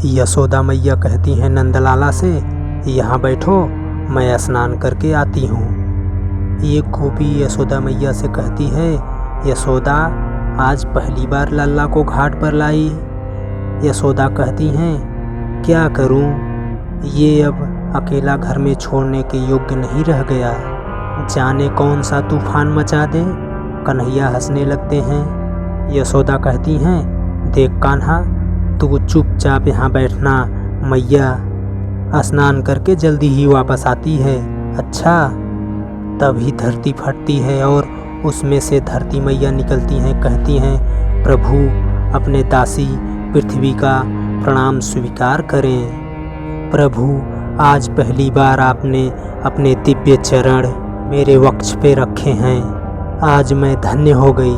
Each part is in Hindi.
यशोदा मैया कहती हैं नंदलाला से, यहाँ बैठो, मैं स्नान करके आती हूँ। एक गोपी यशोदा मैया से कहती है, यशोदा आज पहली बार लल्ला को घाट पर लाई। यशोदा कहती हैं, क्या करूँ, ये अब अकेला घर में छोड़ने के योग्य नहीं रह गया, जाने कौन सा तूफान मचा दे। कन्हैया हंसने लगते हैं। यशोदा कहती हैं, देख कान्हा, तू चुपचाप यहाँ बैठना, मैया स्नान करके जल्दी ही वापस आती है। अच्छा। तभी धरती फटती है और उसमें से धरती मैया निकलती हैं। कहती हैं, प्रभु अपने दासी पृथ्वी का प्रणाम स्वीकार करें। प्रभु आज पहली बार आपने अपने दिव्य चरण मेरे वक्ष पे रखे हैं। आज मैं धन्य हो गई।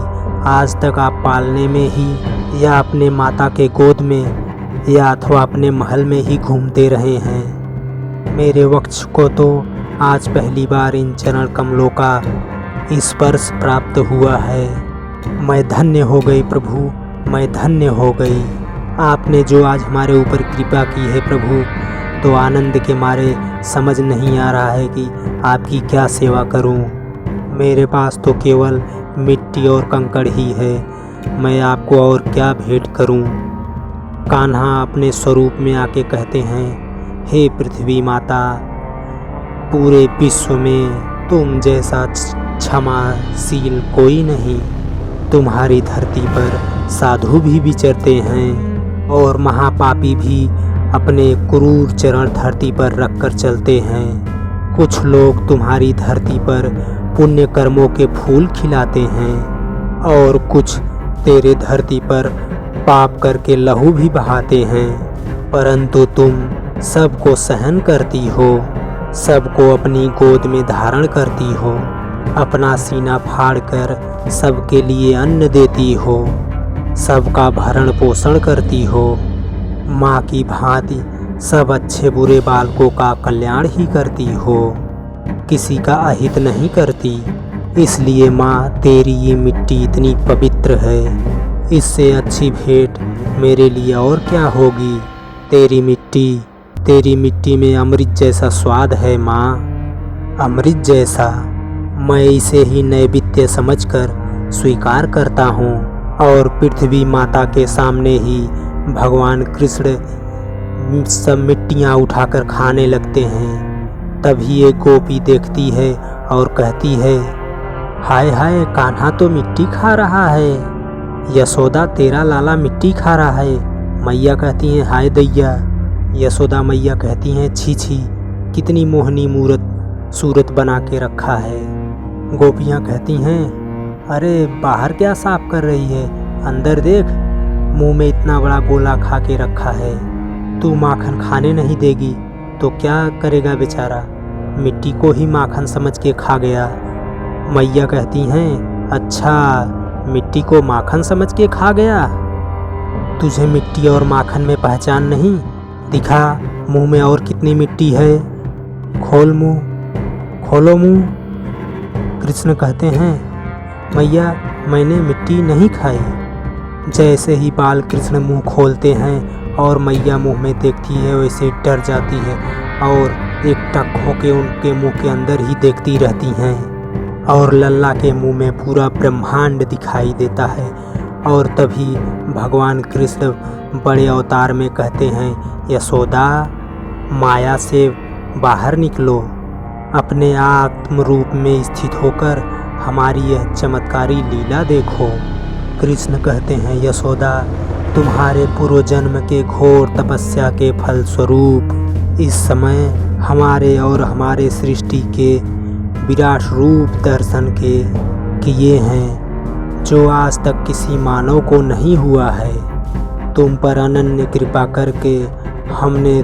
आज तक आप पालने में ही या अपने माता के गोद में या अथवा अपने महल में ही घूमते रहे हैं। मेरे वक्ष को तो आज पहली बार इन चरण कमलों का स्पर्श प्राप्त हुआ है। मैं धन्य हो गई प्रभु, मैं धन्य हो गई। आपने जो आज हमारे ऊपर कृपा की है प्रभु, तो आनंद के मारे समझ नहीं आ रहा है कि आपकी क्या सेवा करूं। मेरे पास तो केवल मिट्टी और कंकड़ ही है, मैं आपको और क्या भेंट करूं। कान्हा अपने स्वरूप में आके कहते हैं, हे पृथ्वी माता, पूरे विश्व में तुम जैसा क्षमाशील कोई नहीं। तुम्हारी धरती पर साधु भी विचरते हैं और महापापी भी अपने क्रूर चरण धरती पर रखकर चलते हैं। कुछ लोग तुम्हारी धरती पर पुण्य कर्मों के फूल खिलाते हैं और कुछ तेरे धरती पर पाप करके लहू भी बहाते हैं, परंतु तुम सबको सहन करती हो, सबको अपनी गोद में धारण करती हो, अपना सीना फाड़कर सबके लिए अन्न देती हो, सबका भरण पोषण करती हो। माँ की भांति सब अच्छे बुरे बालकों का कल्याण ही करती हो, किसी का अहित नहीं करती। इसलिए माँ, तेरी ये मिट्टी इतनी पवित्र है, इससे अच्छी भेंट मेरे लिए और क्या होगी। तेरी मिट्टी में अमृत जैसा स्वाद है माँ, अमृत जैसा। मैं इसे ही नैवेद्य समझकर स्वीकार करता हूँ। और पृथ्वी माता के सामने ही भगवान कृष्ण सब मिट्टियाँ उठाकर खाने लगते हैं। तभी एक गोपी देखती है और कहती है, हाय हाय, कान्हा तो मिट्टी खा रहा है। यशोदा, तेरा लाला मिट्टी खा रहा है। मैया कहती हैं, हाय दैया। यशोदा मैया कहती हैं, छी छी, कितनी मोहनी सूरत बना के रखा है। गोपियाँ कहती हैं, अरे बाहर क्या साफ कर रही है, अंदर देख, मुंह में इतना बड़ा गोला खा के रखा है। तू माखन खाने नहीं देगी तो क्या करेगा बेचारा, मिट्टी को ही माखन समझ के खा गया। मैया कहती हैं, अच्छा, मिट्टी को माखन समझ के खा गया। तुझे मिट्टी और माखन में पहचान नहीं? दिखा मुंह में और कितनी मिट्टी है, खोल मुंह, खोलो मुंह। कृष्ण कहते हैं, मैया, मैंने मिट्टी नहीं खाई। जैसे ही बाल कृष्ण मुंह खोलते हैं और मैया मुंह में देखती है, वैसे डर जाती है और एक टक होके उनके मुंह के अंदर ही देखती रहती हैं। और लल्ला के मुंह में पूरा ब्रह्मांड दिखाई देता है। और तभी भगवान कृष्ण बड़े अवतार में कहते हैं, यशोदा, माया से बाहर निकलो, अपने आत्म रूप में स्थित होकर हमारी यह चमत्कारी लीला देखो। कृष्ण कहते हैं, यशोदा, तुम्हारे पूर्व जन्म के घोर तपस्या के फलस्वरूप इस समय हमारे और हमारे सृष्टि के विराट रूप दर्शन के किए हैं, जो आज तक किसी मानव को नहीं हुआ है। तुम पर अनन्य कृपा करके हमने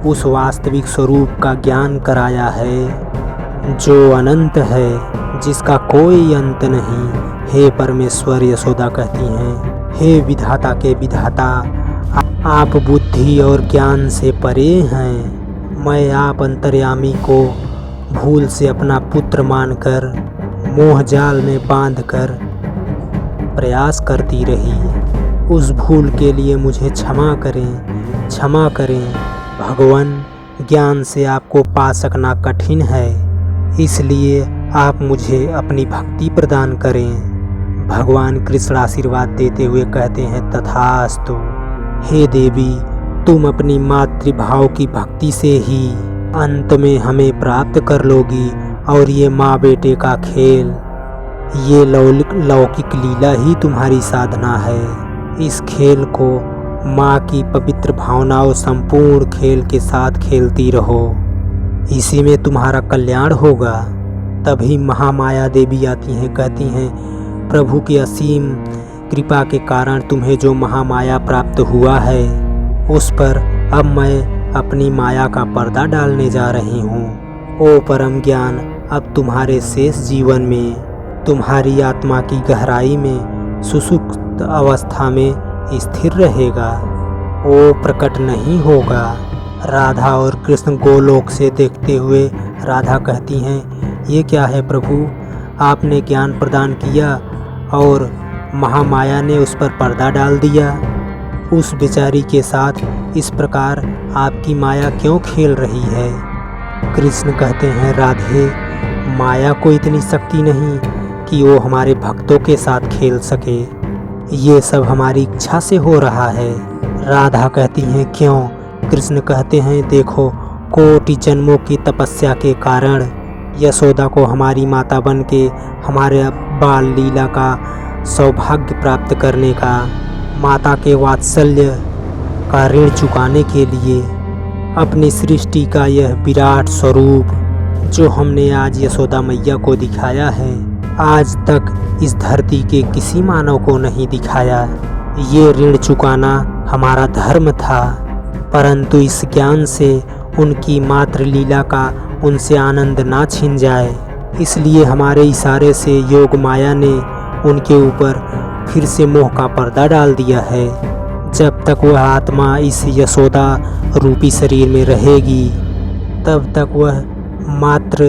उस वास्तविक स्वरूप का ज्ञान कराया है, जो अनंत है, जिसका कोई अंत नहीं। हे परमेश्वर, यशोदा कहती हैं, हे विधाता के विधाता, आप बुद्धि और ज्ञान से परे हैं। मैं आप अंतर्यामी को भूल से अपना पुत्र मानकर मोह जाल में बांधकर प्रयास करती रही। उस भूल के लिए मुझे क्षमा करें, क्षमा करें भगवान। ज्ञान से आपको पा सकना कठिन है, इसलिए आप मुझे अपनी भक्ति प्रदान करें। भगवान कृष्ण आशीर्वाद देते हुए कहते हैं तथास्तु। हे देवी, तुम अपनी मातृभाव की भक्ति से ही अंत में हमें प्राप्त कर लोगी। और ये माँ बेटे का खेल, ये लौकिक लीला ही तुम्हारी साधना है। इस खेल को माँ की पवित्र भावनाओं संपूर्ण खेल के साथ खेलती रहो, इसी में तुम्हारा कल्याण होगा। तभी महामाया देवी आती हैं, कहती हैं प्रभु की असीम कृपा के कारण तुम्हें जो महामाया प्राप्त हुआ है, उस पर अब मैं अपनी माया का पर्दा डालने जा रही हूँ। ओ परम ज्ञान, अब तुम्हारे शेष जीवन में तुम्हारी आत्मा की गहराई में सुसुप्त अवस्था में स्थिर रहेगा, वो प्रकट नहीं होगा। राधा और कृष्ण गोलोक से देखते हुए राधा कहती हैं, ये क्या है प्रभु, आपने ज्ञान प्रदान किया और महामाया ने उस पर पर्दा डाल दिया। उस बेचारी के साथ इस प्रकार आपकी माया क्यों खेल रही है? कृष्ण कहते हैं, राधे, माया को इतनी शक्ति नहीं कि वो हमारे भक्तों के साथ खेल सके। ये सब हमारी इच्छा से हो रहा है। राधा कहती हैं, क्यों? कृष्ण कहते हैं, देखो, कोटि जन्मों की तपस्या के कारण यशोदा को हमारी माता बन के हमारे बाल लीला का सौभाग्य प्राप्त करने का, माता के वात्सल्य का ऋण चुकाने के लिए अपनी सृष्टि का यह विराट स्वरूप जो हमने आज यशोदा मैया को दिखाया है, आज तक इस धरती के किसी मानव को नहीं दिखाया। ये ऋण चुकाना हमारा धर्म था, परंतु इस ज्ञान से उनकी मात्र लीला का उनसे आनंद ना छिन जाए, इसलिए हमारे इशारे से योग माया ने उनके ऊपर फिर से मोह का पर्दा डाल दिया है। जब तक वह आत्मा इस यशोदा रूपी शरीर में रहेगी, तब तक वह मात्र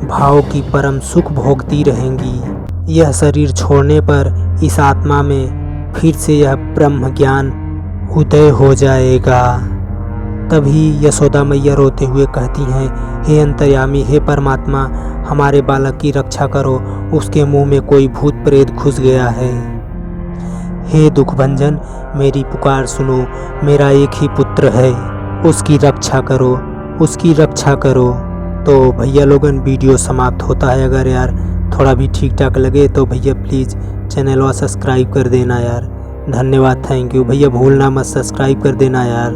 भाव की परम सुख भोगती रहेंगी। यह शरीर छोड़ने पर इस आत्मा में फिर से यह ब्रह्म ज्ञान उदय हो जाएगा। तभी यशोदा मैया रोते हुए कहती हैं, हे अंतर्यामी, हे परमात्मा, हमारे बालक की रक्षा करो, उसके मुंह में कोई भूत प्रेत घुस गया है। हे दुखभंजन, मेरी पुकार सुनो, मेरा एक ही पुत्र है, उसकी रक्षा करो, उसकी रक्षा करो। तो भैया लोगन, वीडियो समाप्त होता है। अगर यार थोड़ा भी ठीक ठाक लगे तो भैया प्लीज़ चैनल को सब्सक्राइब कर देना यार। धन्यवाद, थैंक यू भैया, भूलना मत सब्सक्राइब कर देना यार।